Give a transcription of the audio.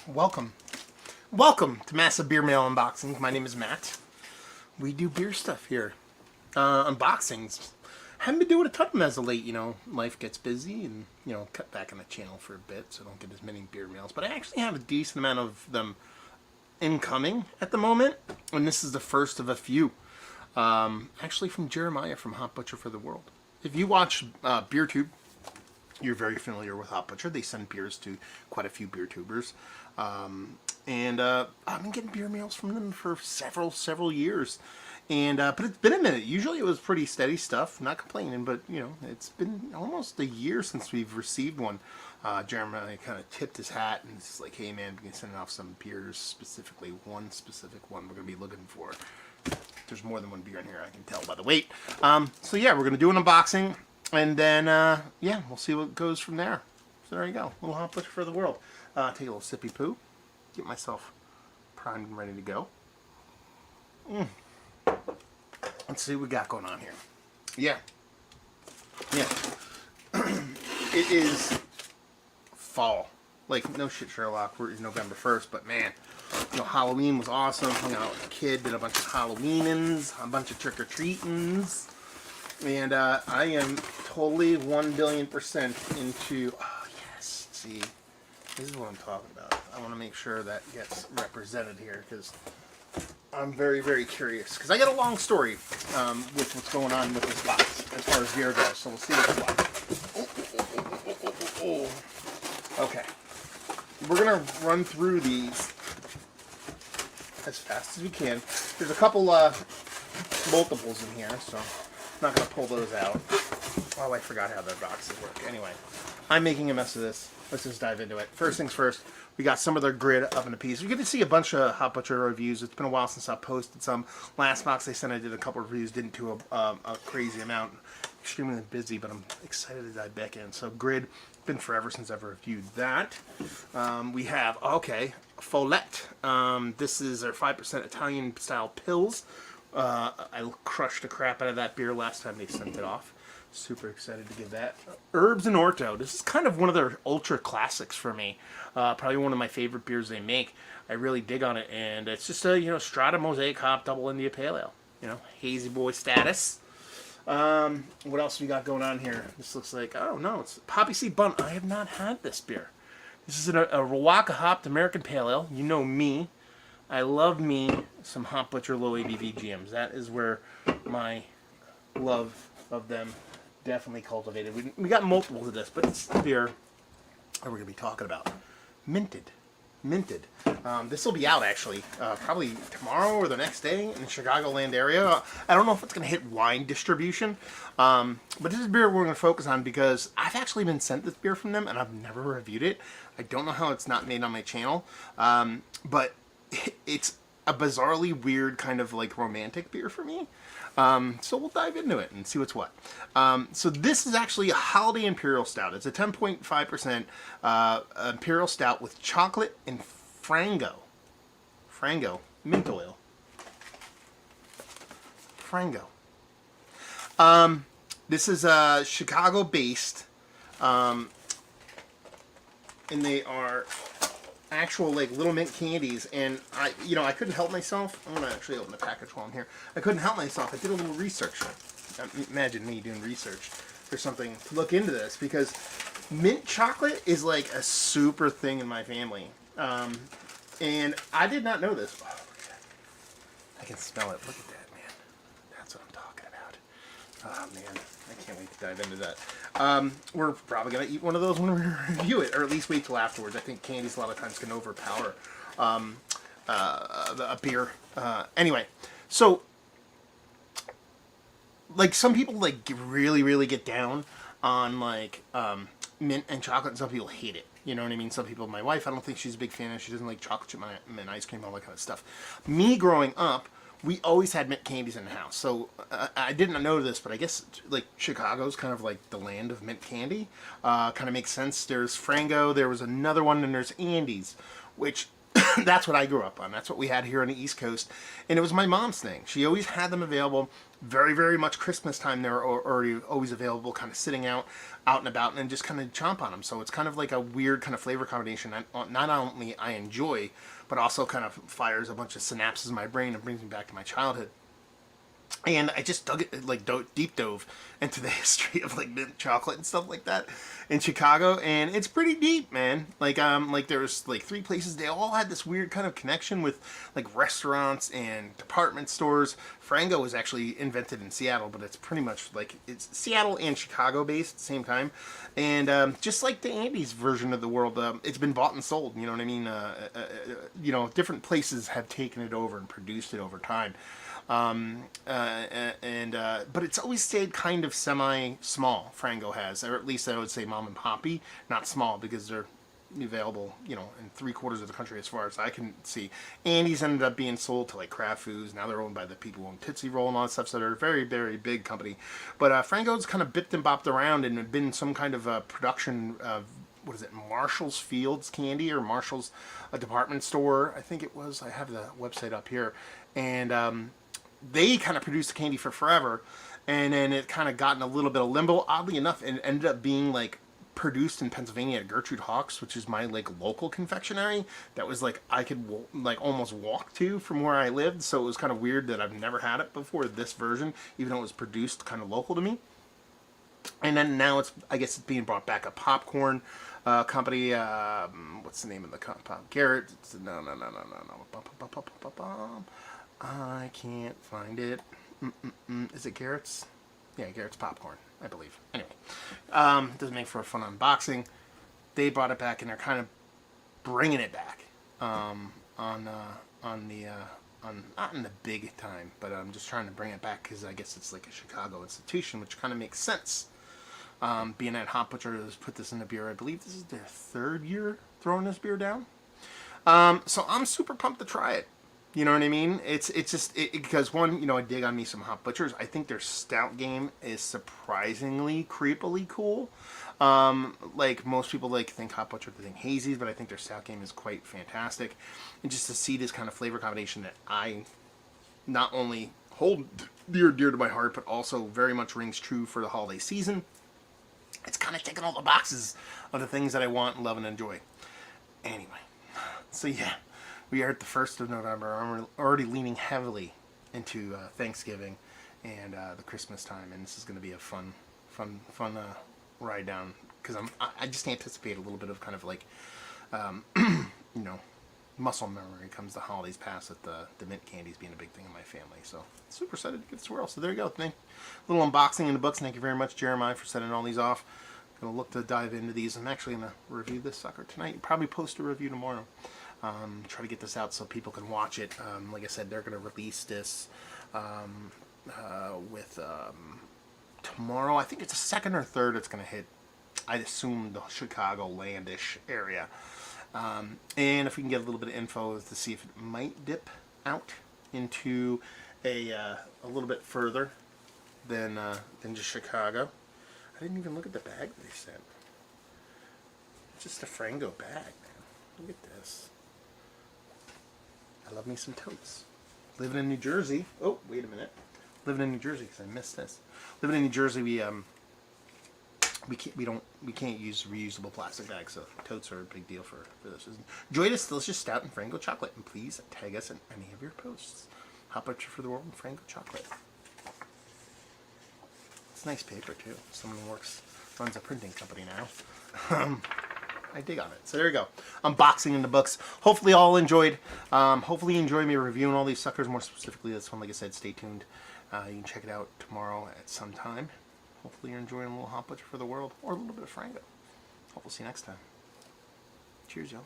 Welcome. Welcome to Massive Beer Mail Unboxing. My name is Matt. We do beer stuff here. Unboxings. Haven't been doing a ton of them as of late, life gets busy and, cut back on the channel for a bit, so I don't get as many beer mails. But I actually have a decent amount of them incoming at the moment, and this is the first of a few. Actually from Jeremiah from Hop Butcher for the World. If you watch BeerTube, you're very familiar with Hop Butcher. They send beers to quite a few beer tubers. And I've been getting beer mails from them for several years. And but it's been a minute. Usually it was pretty steady stuff. Not complaining, but it's been almost a year since we've received one. Jeremiah kind of tipped his hat and it's like, hey man, we can send off some beers, specifically one specific one we're gonna be looking for. There's more than one beer in here, I can tell by the weight. So yeah, we're gonna do an unboxing. And then, yeah, we'll see what goes from there. So there you go. Little Hop Butcher for the World. Take a little sippy poo. Get myself primed and ready to go. Let's see what we got going on here. Yeah. It is fall. Like, no shit, Sherlock. We're November 1st, but man, Halloween was awesome. Hung out with a kid, did a bunch of Halloweenins, a bunch of trick-or-treatins. And I am totally 1,000,000,000% into, oh yes, see, this is what I'm talking about. I want to make sure that gets represented here because I'm very, very curious. Because I got a long story with what's going on with this box as far as beer goes. So we'll see what's what. Okay. We're going to run through these as fast as we can. There's a couple multiples in here, so I'm not going to pull those out. Oh, I forgot how the boxes work. Anyway, I'm making a mess of this. Let's just dive into it. First things first, we got some of their grid up in a piece. You get to see a bunch of Hop Butcher reviews. It's been a while since I posted some. Last box they sent, I did a couple of reviews, didn't do a crazy amount. Extremely busy, but I'm excited to dive back in. So grid, been forever since I've reviewed that. We have, okay, Follett. This is their 5% Italian style pills. I crushed the crap out of that beer last time they sent it off. Super excited to give that. Herbs and Orto. This is kind of one of their ultra classics for me. Probably one of my favorite beers they make. I really dig on it, and it's just a Strata Mosaic Hop Double India Pale Ale. Hazy boy status. What else we got going on here? This looks like, oh no, it's Poppy Seed Bun. I have not had this beer. This is a Rawaka hopped American Pale Ale. You know me. I love me some Hop Butcher low ABV GMs. That is where my love of them definitely cultivated. We got multiples of this, but it's the beer that we're going to be talking about. Minted. This will be out actually, probably tomorrow or the next day in the Chicagoland area. I don't know if it's going to hit wine distribution, but this is a beer we're going to focus on because I've actually been sent this beer from them and I've never reviewed it. I don't know how it's not made on my channel, but it's a bizarrely weird kind of like romantic beer for me. So we'll dive into it and see what's what. So this is actually a Holiday Imperial Stout. It's a 10.5% Imperial Stout with chocolate and Frango mint oil. Frango. This is Chicago-based, and they are actual like little mint candies, and I couldn't help myself. I'm gonna actually open the package while I'm here. I couldn't help myself. I did a little research. Imagine me doing research for something to look into this because mint chocolate is like a super thing in my family, and I did not know this. Oh, I can smell it. Look at that, man. That's what I'm talking about. Oh man, I can't wait to dive into that. We're probably going to eat one of those when we review it, or at least wait till afterwards. I think candies a lot of times can overpower a beer. Anyway, so like some people like really get down on like mint and chocolate, and some people hate it. You know what I mean? Some people, my wife, I don't think she's a big fan of. She doesn't like chocolate chip mint ice cream, all that kind of stuff. Me growing up, we always had mint candies in the house. So I didn't know this, but I guess like Chicago's kind of like the land of mint candy. Kind of makes sense. There's Frango, there was another one, and there's Andes, which That's what I grew up on. That's what we had here on the East Coast. And it was my mom's thing. She always had them available. Very, very much Christmas time. They were already always available, kind of sitting out and about, and just kind of chomp on them. So it's kind of like a weird kind of flavor combination that not only I enjoy, but also kind of fires a bunch of synapses in my brain and brings me back to my childhood. And I just dug it, like deep dove into the history of like mint chocolate and stuff like that in Chicago, and it's pretty deep, man. Like there was like 3 places. They all had this weird kind of connection with like restaurants and department stores. Frango was actually invented in Seattle, but it's pretty much like it's Seattle and Chicago based at the same time. And just like the Andes version of the world, it's been bought and sold. You know what I mean? Different places have taken it over and produced it over time. But it's always stayed kind of semi-small. Frango has, or at least I would say mom and poppy, not small because they're available, in 3/4 of the country as far as I can see. Andy's ended up being sold to like Kraft Foods. Now they're owned by the people who own Tootsie Roll and all that stuff. So they're a very, very big company. But Frango's kind of bipped and bopped around and been some kind of production of, what is it, Marshall's Fields Candy or Marshall's a department store, I think it was. I have the website up here. And they kind of produced the candy for forever, and then it kind of got in a little bit of limbo. Oddly enough, it ended up being like produced in Pennsylvania at Gertrude Hawkes, which is my like local confectionery. That was like I could like almost walk to from where I lived. So it was kind of weird that I've never had it before, this version, even though it was produced kind of local to me. And then now I guess it's being brought back. A popcorn company. What's the name of the company? Garrett. No. I can't find it. Is it Garrett's? Yeah, Garrett's Popcorn, I believe. Anyway, doesn't make for a fun unboxing. They brought it back, and they're kind of bringing it back on not in the big time, but I'm just trying to bring it back because I guess it's like a Chicago institution, which kind of makes sense. Being that Hop Butcher has put this in the beer, I believe this is their 3rd year throwing this beer down. So I'm super pumped to try it. You know what I mean? It's just because one, I dig on me some Hop Butchers. I think their stout game is surprisingly creepily cool. Like most people think Hop Butcher, they think hazies, but I think their stout game is quite fantastic. And just to see this kind of flavor combination that I not only hold dear to my heart, but also very much rings true for the holiday season. It's kind of ticking all the boxes of the things that I want, love, and enjoy. Anyway, so yeah. We are at the 1st of November. I'm already leaning heavily into Thanksgiving and the Christmas time, and this is going to be a fun ride down because I just anticipate a little bit of kind of like, muscle memory comes the holidays past with the mint candies being a big thing in my family. So super excited to get this world. So there you go. Little unboxing in the books. Thank you very much, Jeremiah, for sending all these off. Gonna look to dive into these. I'm actually gonna review this sucker tonight. Probably post a review tomorrow. Try to get this out so people can watch it. Like I said, they're going to release this with tomorrow. I think it's a 2nd or 3rd it's going to hit, I'd assume, the Chicago landish area. And if we can get a little bit of info to see if it might dip out into a little bit further than just Chicago. I didn't even look at the bag they sent. It's just a Frango bag, man. Look at this. I love me some totes. Living in New Jersey. Oh, wait a minute. Living in New Jersey because I missed this. Living in New Jersey, we can't use reusable plastic bags, so totes are a big deal for this. Enjoy this delicious stout and Frango chocolate, and please tag us in any of your posts. Hop Butcher for the World and Frango chocolate. It's nice paper too. Someone runs a printing company now. I dig on it. So there you go. Unboxing in the books. Hopefully all enjoyed. Hopefully you enjoy me reviewing all these suckers. More specifically this one, like I said, stay tuned. You can check it out tomorrow at some time. Hopefully you're enjoying a little Hop Butcher for the World or a little bit of Frango. Hope we'll see you next time. Cheers, y'all.